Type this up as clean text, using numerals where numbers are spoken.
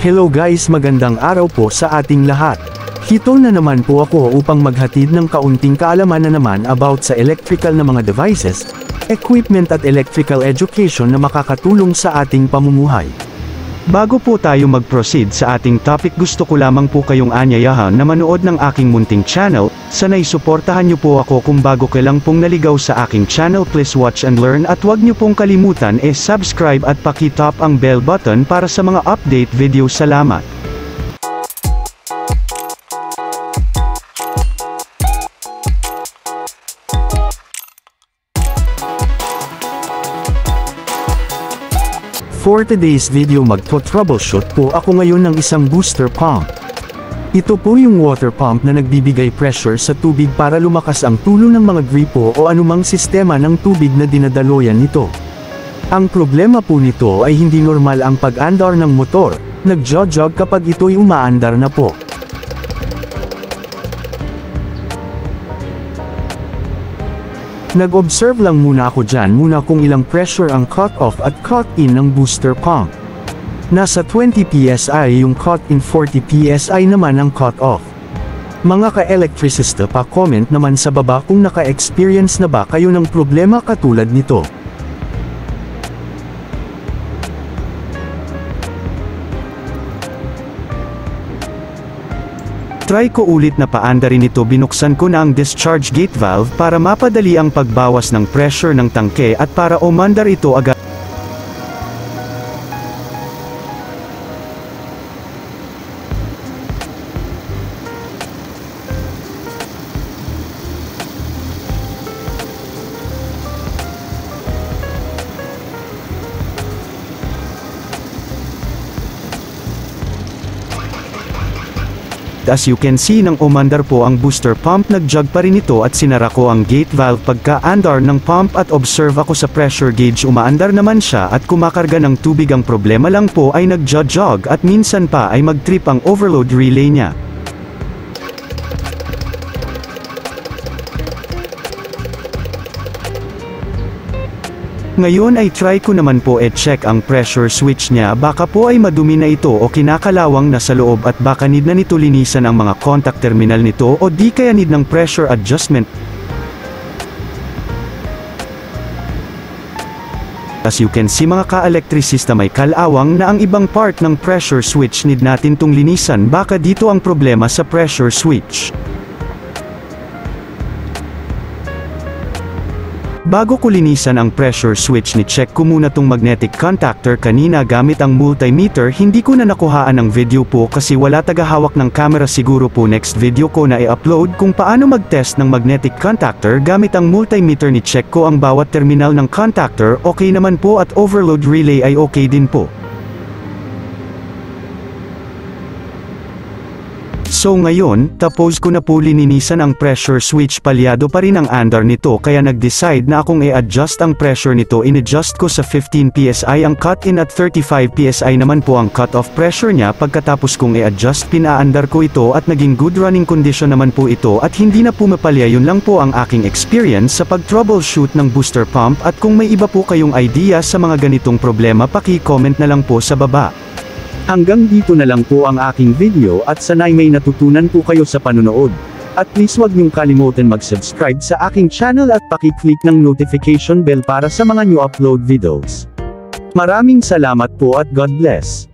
Hello guys, magandang araw po sa ating lahat. Hito na naman po ako upang maghatid ng kaunting kaalaman na naman about sa electrical na mga devices, equipment at electrical education na makakatulong sa ating pamumuhay. Bago po tayo mag-proceed sa ating topic, gusto ko lamang po kayong anyayahan na manood ng aking munting channel. Sana'y suportahan niyo po ako kung bago ka lang pong naligaw sa aking channel. Please watch and learn at huwag niyo pong kalimutan subscribe at paki-tap ang bell button para sa mga update video. Salamat. For today's video, magto-troubleshoot po ako ngayon ng isang booster pump. Ito po yung water pump na nagbibigay pressure sa tubig para lumakas ang tulo ng mga gripo o anumang sistema ng tubig na dinadaloyan nito. Ang problema po nito ay hindi normal ang pag-andar ng motor, nag-jog kapag ito'y umaandar na po. Nag-observe lang muna ako dyan kung ilang pressure ang cut-off at cut-in ng booster pump. Nasa 20 PSI yung cut-in, 40 PSI naman ang cut-off. Mga ka-electricista, pa-comment naman sa baba kung naka-experience na ba kayo ng problema katulad nito. Try ko ulit na paandarin ito. Binuksan ko na ang discharge gate valve para mapadali ang pagbawas ng pressure ng tangke at para umandar ito agad. As you can see, nang umandar po ang booster pump, nag-jog pa rin ito at sinara ko ang gate valve pagka-andar ng pump at observe ako sa pressure gauge, umaandar naman siya at kumakarga ng tubig. Ang problema lang po ay nag-jog at minsan pa ay mag-trip ang overload relay niya. Ngayon ay try ko naman po check ang pressure switch niya, baka po ay madumi na ito o kinakalawang na sa loob at baka need na nito linisan ang mga contact terminal nito o di kaya need ng pressure adjustment. As you can see mga ka-elektrisista, may kalawang na ang ibang part ng pressure switch need natin tong linisan, baka dito ang problema sa pressure switch. Bago ko linisan ang pressure switch, ni-check ko muna tong magnetic contactor kanina gamit ang multimeter. Hindi ko na nakuhaan ng video po kasi wala tagahawak ng camera. Siguro po next video ko na i-upload kung paano mag-test ng magnetic contactor gamit ang multimeter. Ni-check ko ang bawat terminal ng contactor, okay naman po, at overload relay ay okay din po. So ngayon, tapos ko na po lininisan ang pressure switch, palyado pa rin ang andar nito kaya nag-decide na akong i-adjust ang pressure nito. In-adjust ko sa 15 PSI ang cut-in at 35 PSI naman po ang cut-off pressure niya. Pagkatapos kong i-adjust, pinaandar ko ito at naging good running condition naman po ito at hindi na pumapalya. Yun lang po ang aking experience sa pag-troubleshoot ng booster pump, at kung may iba po kayong idea sa mga ganitong problema, paki-comment na lang po sa baba. Hanggang dito na lang po ang aking video at sana'y may natutunan po kayo sa panunood. At please wag niyong kalimutan mag-subscribe sa aking channel at paki-click ng notification bell para sa mga new upload videos. Maraming salamat po at God bless.